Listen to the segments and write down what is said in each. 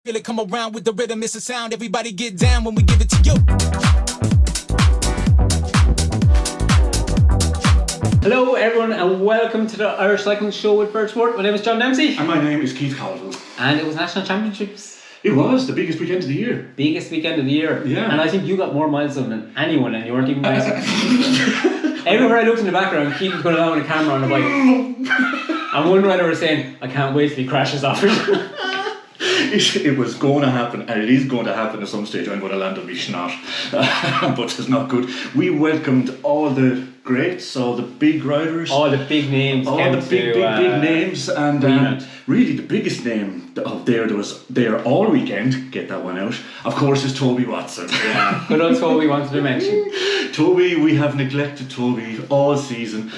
Feel it come around with the rhythm, it's a sound. Everybody get down when we give it to you. Hello everyone and welcome to the Irish Cycling Show with Bird Sport. My name is John Dempsey. And my name is Keith Colville. And it was National Championships. It was the biggest weekend of the year. Biggest weekend of the year. Yeah. And I think you got more miles done than anyone and you weren't even racing. Everywhere I looked in the background, Keith was going along with a camera on the bike. And one rider was saying, I can't wait till he crashes off it. It was going to happen, and it is going to happen at some stage. I'm going to land on my snot, but it's not good. We welcomed all the greats, all the big riders, all the big names, all the big names, and really the biggest name up there all weekend. Get that one out. Of course, is Toby Watson. Yeah, good old Toby wanted to mention. Toby, we have neglected Toby all season.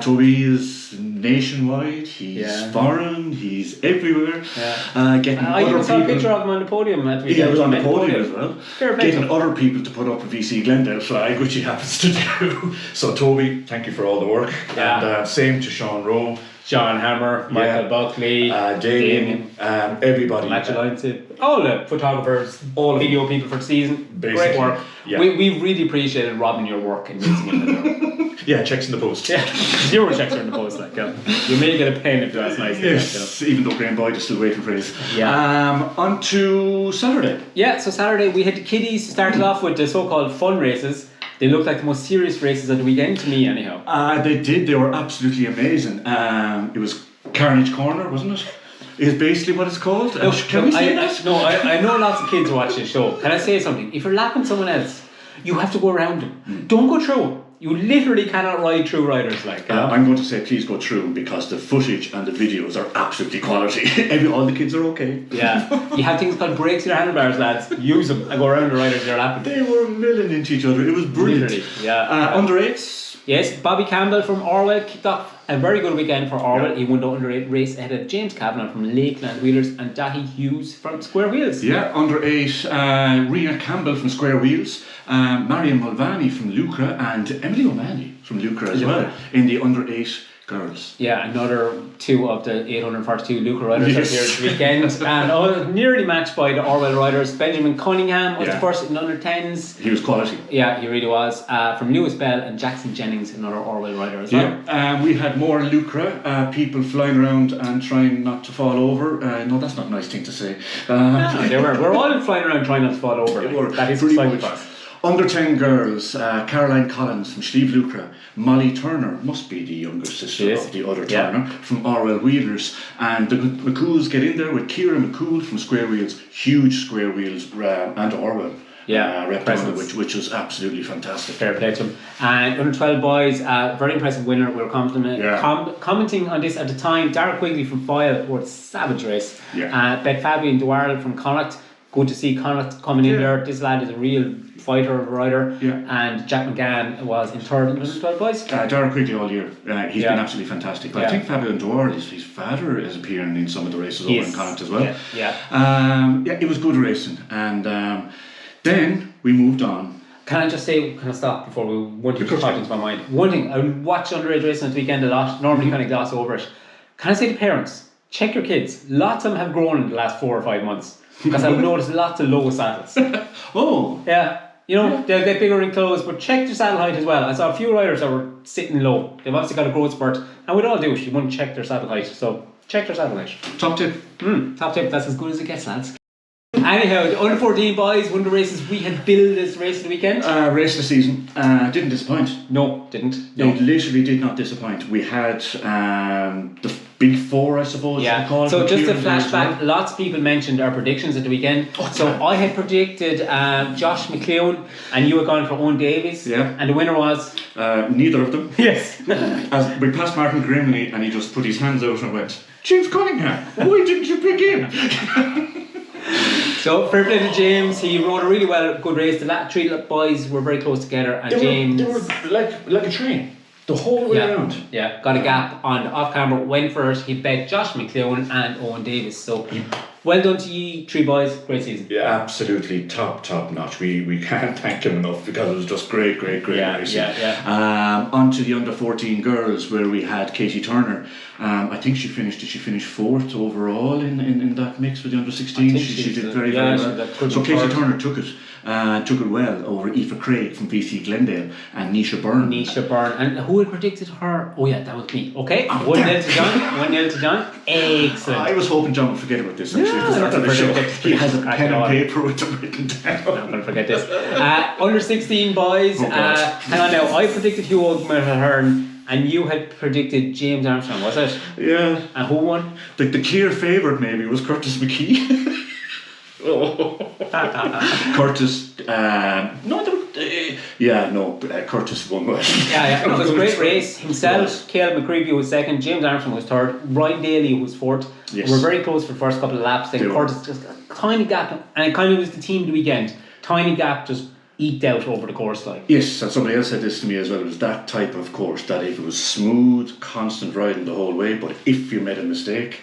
Toby is nationwide. He's foreign. He's everywhere. Yeah. Getting I other even saw a people. picture of him on the podium at the weekend. He was on the podium as well. Getting other other people to put up a VC Glendale flag, which he happens to do. So Toby, thank you for all the work. Yeah. And same to Sean Rowe, John Hammer, Michael Buckley, Damien, everybody. Match Alliance, all the photographers, all video people for the season. Basically, great work. Yeah. We really appreciated Robin your work in racing in the Yeah, checks in the post. Yeah, 0 checks are in the post. Like, you may get a pen if that's nice. Yes, even though Graham Boyd is still waiting for his. Yeah. On to Saturday. Yeah, so Saturday we had the kiddies started off with the so-called fun races. They looked like the most serious races of the weekend to me, anyhow. They did. They were absolutely amazing. It was Carnage Corner, wasn't it? Is basically what it's called. Can we say that? No, I know lots of kids watch this show. Can I say something? If you're lapping someone else, you have to go around them. Don't go through. You literally cannot ride through riders like. I'm going to say please go through because the footage and the videos are absolutely quality. All the kids are okay. Yeah, you have things called brakes in your handlebars, lads. Use them and go around the riders you're lapping. They were milling into each other. It was brilliant. Literally, yeah. Under 8s. Yes, Bobby Campbell from Orwell kicked off a very good weekend for Orwell. Yeah. He won the under 8 race ahead of James Kavanagh from Lakeland Wheelers and Dahi Hughes from Square Wheels. Yeah, under 8, Rena Campbell from Square Wheels, Marion Mulvaney from Lucra, and Emily O'Malley from Lucra as well in the under 8 girls. Yeah, another 2 of the 842 Lucra riders are here this weekend, and nearly matched by the Orwell riders. Benjamin Cunningham was the first in under 10s. He was quality. Yeah, he really was. From Lewis Bell and Jackson Jennings, another Orwell rider as well. Yeah, we had more Lucra, people flying around and trying not to fall over. No, that's not a nice thing to say. We're all flying around trying not to fall over. That is exciting for us. Under 10 girls, Caroline Collins from Steve Lucra, Molly Turner, must be the younger sister of the other Turner, from Orwell Wheelers, and the McCools get in there with Ciara McCool from Square Wheels, huge Square Wheels, and Orwell. Which was absolutely fantastic. Fair play to him. And under 12 boys, very impressive winner. We were commenting on this at the time. Dara Quigley from Foyle won a savage race. Yeah. Bet Fabian Duarl from Connacht. Good to see Connacht coming in there. This lad is a real fighter rider. Yeah. And Jack McGann was in third in under 12 boys. Dara Quigley all year. He's been absolutely fantastic. But I think Fabian Duarl, his father, is appearing in some of the races over in Connacht as well. It was good racing. And then we moved on. Can I just say, can I stop before we went to talk into my mind? One thing, I watch underage racing this weekend a lot, normally kind of gloss over it. Can I say to parents, check your kids. Lots of them have grown in the last 4 or 5 months. Because I've noticed lots of low saddles. Oh. Yeah. You know, they'll get bigger in clothes, but check their saddle height as well. I saw a few riders that were sitting low. They've obviously got a growth spurt. And we'd all do it. You wouldn't check their saddle height. So, check their saddle height. Top tip. Top tip. That's as good as it gets, lads. Anyhow, the under 14 boys, one of the races we had billed as race of the weekend. Race of the season. Didn't disappoint. No, didn't. It literally did not disappoint. We had the big 4, I suppose. Yeah. So just a flashback, lots of people mentioned our predictions at the weekend. I had predicted Josh McLeod and you had gone for Owen Davies. Yeah. And the winner was? Neither of them. Yes. As we passed Martin Grimley and he just put his hands out and went, James Cunningham, why didn't you pick him? So fair play to James. He rode a really good race. The 3 boys were very close together, and James they were like a train the whole way around. Yeah, got a gap on off camera. Went for it. He bet Josh McLeod and Owen Davies. So Well done to you three boys. Great season. Yeah, absolutely top notch. We can't thank them enough because it was just great racing. On to the under 14 girls where we had Katie Turner. I think she finished fourth overall in that mix with the under 16. She did very well. So Katie Turner took it well over Aoife Craig from VC Glendale and Nisha Byrne. And who had predicted her? Oh yeah, that was me. Okay, 1-0 to John. Excellent. I was hoping John would forget about this actually at the start of the show. He has a pen and paper with them written down. I'm not going to forget this. Under 16 boys. Hang on now. I predicted Hugh O'Hearn. And you had predicted James Armstrong, was it? Yeah. And who won? The clear favourite maybe was Curtis McKee. Curtis. Curtis won. It was a great race. Himself, Caleb McCreevy was second, James Armstrong was third, Ryan Daly was fourth. Yes. We were very close for the first couple of laps. Then Curtis just a tiny gap, and it kind of was the team of the weekend. Tiny gap, just eked out over the course like. Yes, and somebody else said this to me as well. It was that type of course that if it was smooth, constant riding the whole way, but if you made a mistake,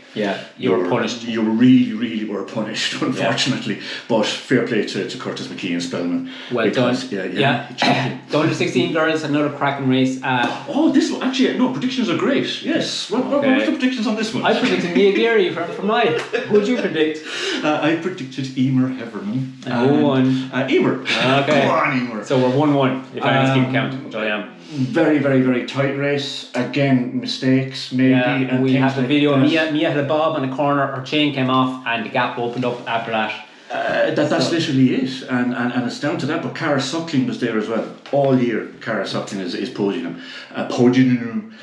you were punished. You really were punished, unfortunately. But fair play to Curtis McKee and Spellman. Well done. The under 16 girls had another cracking race. This one actually predictions are great. Yes. What were the predictions on this one? I predicted Mia Geary from mine. Who did you predict? I predicted Emer Heverman. Who won? Emer. Okay. Come on, Emer. So we're 1-1 if I keep count, which I am. Very tight race. Again, mistakes maybe. Yeah, we have the video. Mia had a bob on the corner. Her chain came off, and the gap opened up after that. That's literally it, and it's down to that. But Cara Suckling was there as well all year. Cara Suckling is podium.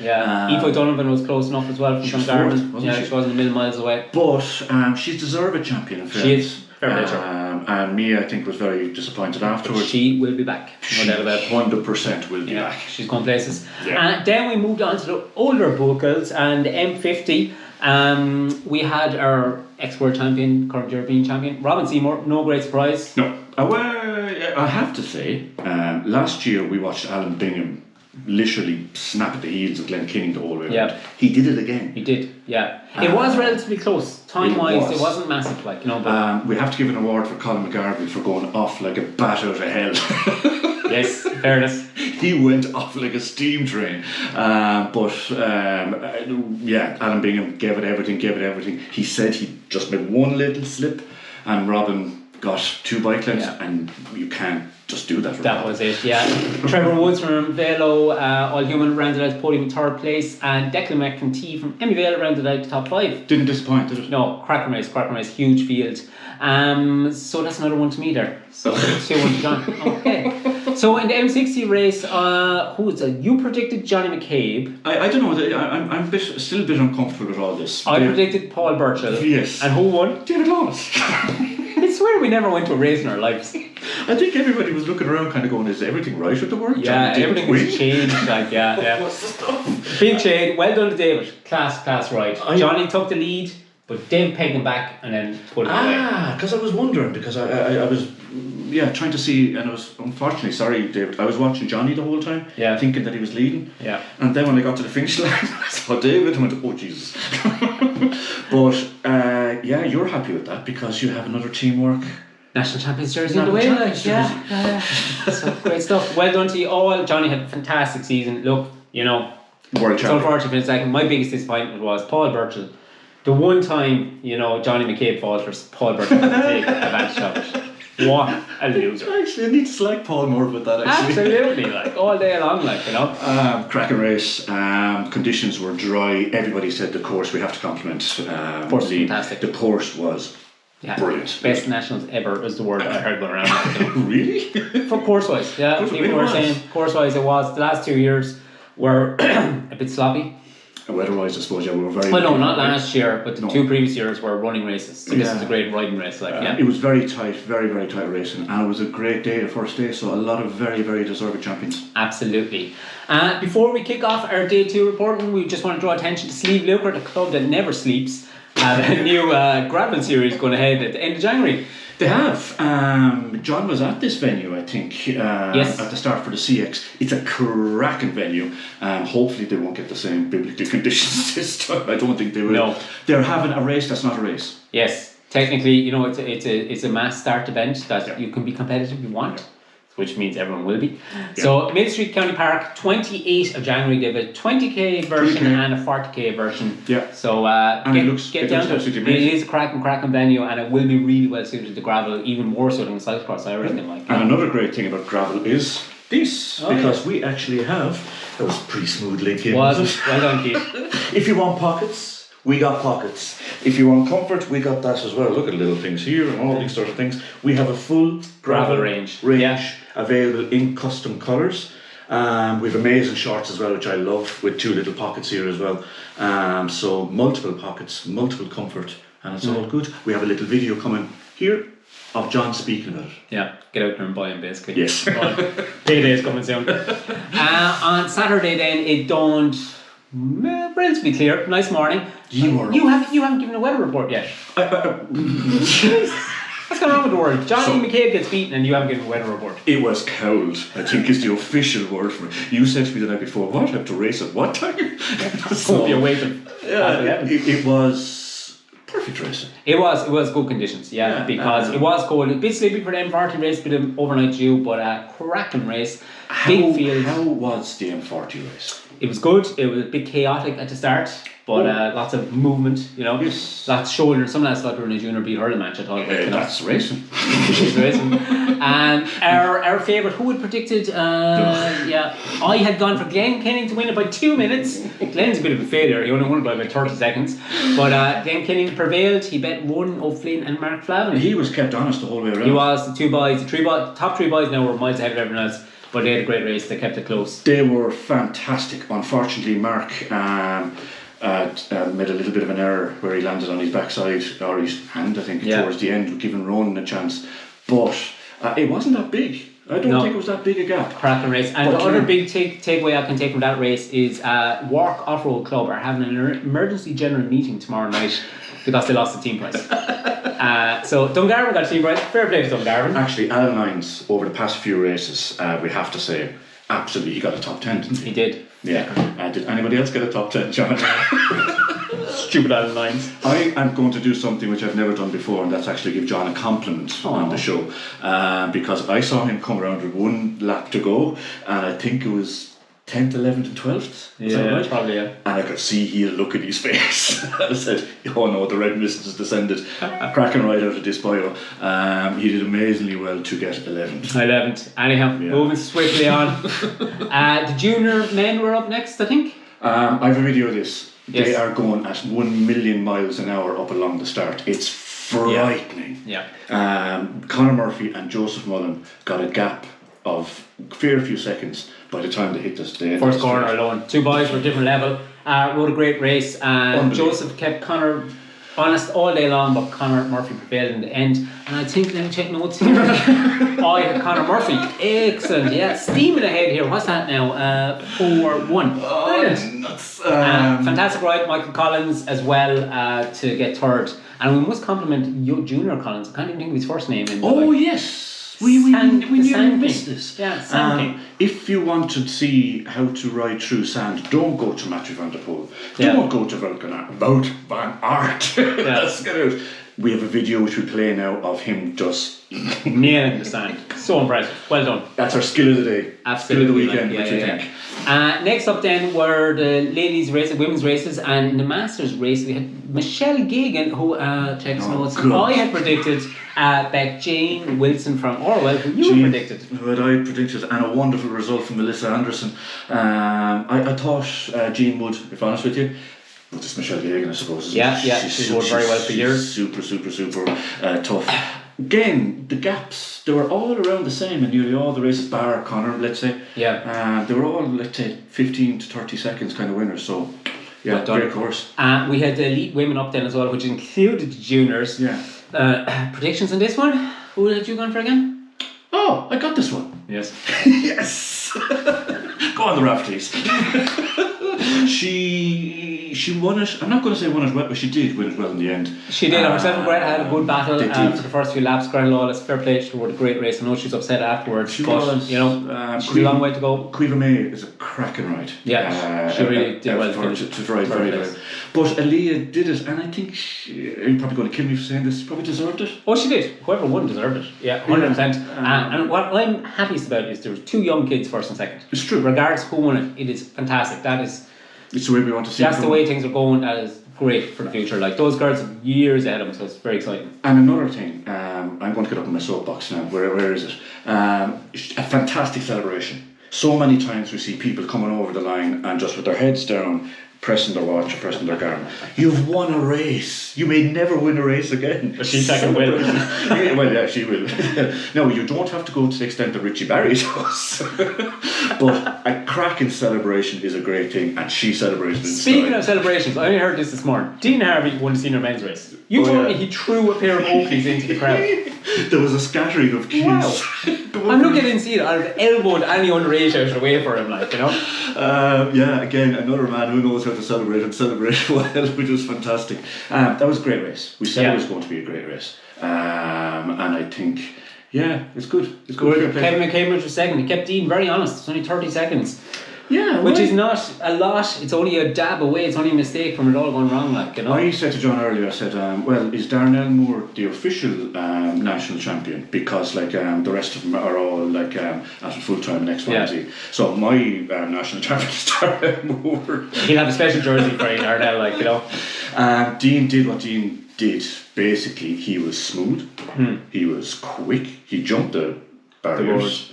Yeah, Aoife O'Donovan was close enough as well from Dungarvan. Yeah, she wasn't a million miles away. But she's deserved a champion. She is. And Mia, I think, was very disappointed afterwards. She will be back. No doubt about it. 100% will be back. She's going places. Yeah. Then we moved on to the older vehicles and the M50. We had our ex-world champion, current European champion, Robin Seymour. No great surprise. No. I have to say, last year we watched Alan Bingham literally snap at the heels of Glen Kinning the whole way around. He did it again. He did, yeah. It was relatively close. Time-wise, it wasn't massive, like, but we have to give an award for Colin McGarvey for going off like a bat out of hell. Yes, fairness. He went off like a steam train. Alan Bingham gave it everything. He said he just made one little slip, and Robin got 2 bike lengths, and you can't just do that. That was it, yeah. Trevor Woods from Velo, All Human rounded out the podium in 3rd place, and Declan McEntee from Emmy rounded out the top 5. Didn't disappoint, did it? No, cracking race, huge field. So that's another one to me there. So 2-1 to John. Okay. So in the M60 race, who was it? You predicted Johnny McCabe. I don't know. I'm still a bit uncomfortable with all this. I predicted Paul Burchell. Yes. And who won? David Lawless. I swear we never went to a race in our lives. I think everybody was looking around kind of going, is everything right with the world? Yeah, everything was changed. Like, yeah. What's the stuff? Big shade. Well done to David. Class right. Johnny took the lead, but David pegged him back and then put it away. Because I was wondering, because I was trying to see, and I was, unfortunately, sorry David, I was watching Johnny the whole time, thinking that he was leading. Yeah. And then when I got to the finish line, I saw David and went, oh Jesus. But you're happy with that because you have another teamwork. National Champions jersey in the way, like, so great stuff. Well done to you all. Johnny had a fantastic season. Look, World it's unfortunate for a second. My biggest disappointment was Paul Burchell. The one time, Johnny McCabe falters, Paul Burchell can take advantage of it. What a loser. Actually, I need to slag Paul more with that, actually. Absolutely, like, all day long, like, cracking race. Conditions were dry. Everybody said the course, we have to compliment. Course was fantastic. The course was brilliant. Best nationals ever is the word I heard going around. Really? For course-wise, yeah. People were saying course-wise it was. The last 2 years were a bit sloppy. Weather-wise, I suppose, we were very... Well, no, not last year, but the 2 previous years were running races. So this is a great riding race. It was very tight, very tight racing, and it was a great day, the first day, so a lot of very, very deserving champions. Absolutely. Before we kick off our Day 2 reporting, we just want to draw attention to Sleeve Lucre, the club that never sleeps. A new gravel series going ahead at the end of January. They have. John was at this venue, I think, yes. at the start for the CX. It's a cracking venue. Hopefully they won't get the same biblical conditions this time. I don't think they will. No. They're having a race that's not a race. Yes. Technically, you know, it's a mass start event that you can be competitive if you want, which means everyone will be. Yeah. So Mill Street County Park, 28th of January, they have a 20k version and a 40k version. Yeah. So get down to it. It is a cracking venue, and it will be really well suited to gravel, even more so than the cyclocross, I reckon. And another great thing about gravel is this, because we actually have, that was pretty smooth link in. Well done, Keith. If you want pockets, we got pockets. If you want comfort, we got that as well. Look at little things here and all these sort of things. We have a full gravel range available in custom colours. We have amazing shorts as well, which I love, with 2 little pockets here as well. So multiple pockets, multiple comfort, and it's all good. We have a little video coming here of John speaking about it. Yeah, get out there and buy them basically. Yes. Payday is coming soon. On Saturday then, it dawned relatively clear, nice morning. You haven't given a weather report yet. What's going on with the word? Johnny McCabe gets beaten and you haven't given a weather report. It was cold, I think is the official word for it. You said to me the night before, what? I have to race at what time? So, be awake. It was perfect racing. It was good conditions, because it was cold. A bit sleepy for the M40 race, bit of overnight dew, but a cracking race. Big field. How was the M40 race? It was good. It was a bit chaotic at the start, but lots of movement, you know. Yes. Lots of shoulder. Some lads thought they were in a junior beat hurling match, I thought. That's racing. It's racing. And our favourite, who had predicted, I had gone for Glenn Kenning to win it by 2 minutes. Glenn's a bit of a failure. He only won it by about 30 seconds. But Glenn Kenning prevailed. He bet one of Flynn and Mark Flavin. He was kept honest the whole way around. He was. The top 3 boys now were miles ahead of everyone else. But they had a great race, they kept it close. They were fantastic. Unfortunately, Mark made a little bit of an error where he landed on his backside, or his hand, I think, towards the end, giving Ronan a chance. But it wasn't that big. I don't think it was that big a gap. Cracking race. And the other big takeaway I can take from that race is Wark Off-Road Club are having an emergency general meeting tomorrow night because they lost the team prize. So Dungarvan got team prize. Fair play to Dungarvan. Actually, Alan Lyons, over the past few races, we have to say, absolutely, he got a top 10, didn't he? He did. Yeah. Did anybody else get a top 10, John? Stupid Alan Lyons. I am going to do something which I've never done before, and that's actually give John a compliment on the show. Because I saw him come around with 1 lap to go, and I think it was 10th, 11th and 12th? Is that right? Probably, yeah. And I could see he'd look at his face. I said, oh no, the red mist has descended. Cracking right out of this bio. He did amazingly well to get 11th. 11th. Anyhow, moving swiftly on. The junior men were up next, I think. I have a video of this. Yes. They are going at 1 million miles an hour up along the start. It's frightening. Yeah. Conor Murphy and Joseph Mullen got a gap of a fair few seconds by the time they hit this day. First corner alone. 2 boys were a different level. Rode a great race, and Joseph kept Conor honest all day long, but Conor Murphy prevailed in the end. And I think, let me check notes here. I had Conor Murphy. Excellent, yeah. Steaming ahead here. What's that now? 4-1. Brilliant. Fantastic ride. Michael Collins as well to get third. And we must compliment Junior Collins. I can't even think of his first name. Yes. We nearly missed this. Yeah, Sand King. If you want to see how to ride through sand, don't go to Matthew van der Poel. Don't go to Wout van Aert. Let's get out. We have a video which we play now of him just nailing the sand. So impressive. Well done. That's our skill of the day. Absolutely. Skill of the weekend, what you think? Next up then were the ladies' races, women's races, and in the masters race we had Michelle Gagan, who checks notes. I had predicted Beck Jane Wilson from Orwell, who you predicted. What I predicted, and a wonderful result from Melissa Anderson. I thought Jean would, if honest with you. But it's Michelle Gagan, I suppose. She's worked very well for years. Super tough. Again, the gaps, they were all around the same in nearly all the races, bar Conor, let's say. Yeah. They were all, let's say, 15 to 30 seconds kind of winners. So, yeah, great course. We had the elite women up then as well, which included the juniors. Yeah. Predictions on this one? Who had you gone for again? Oh, I got this one. Yes. Yes. Go on the Rafties. She won it. I'm not going to say won it well, but she did win it well in the end. She did. Herself and Greta had a good battle for the first few laps. Greta Lawless, fair play. She rode a great race. I know she was upset afterwards. She but, was. You know, she's a long way to go. Quiva May is a cracking ride. Yeah, she really did well to drive very well. But Aaliyah did it, and I think you're probably going to kill me for saying this. She probably deserved it. Oh, she did. Whoever won deserved it. Yeah, 100%. And what I'm happiest about is there was 2 young kids first and second. It's true. Regardless who won it, it is fantastic. It's the way we want to see it. That's the way things are going. That is great for the future. Like, those girls have years ahead of them, so it's very exciting. And another thing, I'm going to get up in my soapbox now. Where is it? A fantastic celebration. So many times we see people coming over the line and just with their heads down, pressing their watch or pressing their garment. You've won a race. You may never win a race again. But she's second will. Yeah, well, yeah, she will. No, you don't have to go to the extent that Richie Barry does. But a cracking celebration is a great thing, and she celebrated it. Speaking of celebrations, I only heard this morning. Dean Harvey won the senior men's race. You told me he threw a pair of Oakleys into the crowd. There was a scattering of cues. Wow. I'm looking and see it. I'd have elbowed any underage out of the way for him, like, you know. Yeah, again, another man who knows how to celebrate and celebrate well, which was fantastic. That was a great race. We said it was going to be a great race. And I think, yeah, it's good. It's good. Kevin McCambridge was second. He kept Dean very honest. It's only 30 seconds. Yeah, which is not a lot. It's only a dab away. It's only a mistake from it all going wrong, like, you know. I said to John earlier, I said, well, is Darnell Moore the official national champion? Because like the rest of them are all like at full time next Wednesday. So my national champion is Darnell Moore. He'll have a special jersey for Darnell, like, you know. Dean did what Dean did. Basically, he was smooth. He was quick. He jumped the barriers.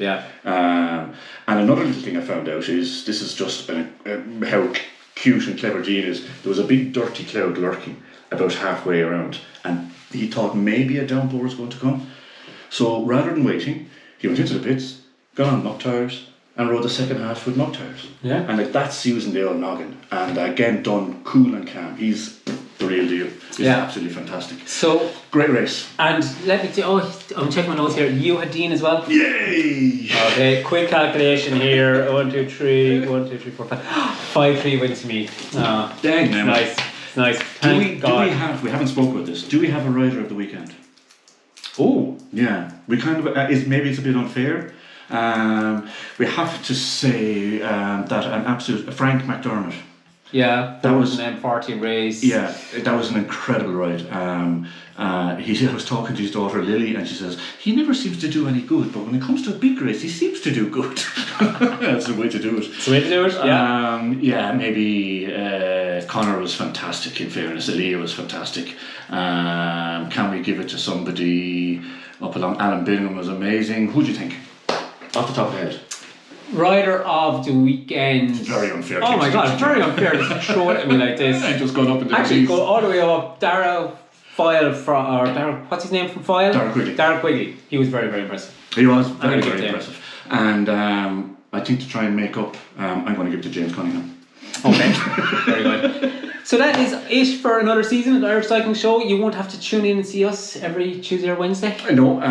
And another little thing I found out is, this is just how cute and clever Dean is. There was a big dirty cloud lurking about halfway around, and he thought maybe a downpour was going to come. So rather than waiting, he went into the pits, got on muck tyres, and rode the second half with muck tyres. Yeah. And like, that's using the old noggin. And again, done cool and calm. He's the real deal. He's absolutely fantastic. So great race. And let me I'm checking my notes here. You had Dean as well? Yay! Okay, quick calculation here. 1, 2, 3, 1, 2, 3, 4, 5. 5-3 wins to me. Dang, nice. It's nice. Thank God. We haven't spoken about this. Do we have a rider of the weekend? Oh. Yeah. We kind of, maybe it's a bit unfair. We have to say that an absolute Frank McDermott. Yeah, that was an M40 race. Yeah, that was an incredible ride. I was talking to his daughter Lily, and she says he never seems to do any good, but when it comes to a big race, he seems to do good. That's the way to do it. It's the way to do it. Yeah. Maybe Connor was fantastic. In fairness, Aaliyah was fantastic. Can we give it to somebody up along? Alan Bingham was amazing. Who do you think, off the top of the head? Rider of the weekend. Very unfair. Oh my God, very unfair to throw it at me like this. I just gone up in the Actually, go all the way up. What's his name from File? Darrell Quigley. He was very, very impressive. He was very, very impressive. And I think to try and make up, I'm going to give it to James Cunningham. Okay, very good. So that is it for another season of the Irish Cycling Show. You won't have to tune in and see us every Tuesday or Wednesday. No,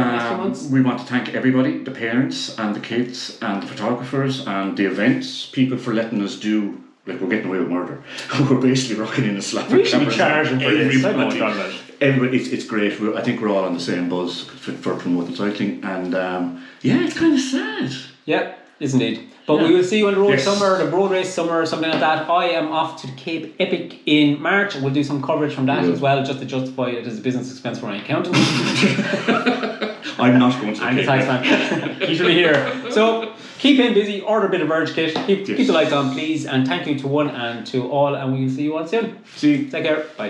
we want to thank everybody, the parents and the kids and the photographers and the events people for letting us do. Like, we're getting away with murder. We're basically rocking in a slap. We should be charging for this. I know what you're talking about. Everybody, it's great. I think we're all on the same buzz for promoting cycling, and it's kind of sad. Yeah, is indeed. But we will see you on the road summer, the road race summer, something like that. I am off to the Cape Epic in March, and we'll do some coverage from that as well, just to justify it as a business expense for my accountant. I'm not going to. And the tax man. He should be here. So keep him busy, order a bit of Verge kit, keep the lights on, please, and thank you to one and to all, and we'll see you all soon. See you. Take care. Bye.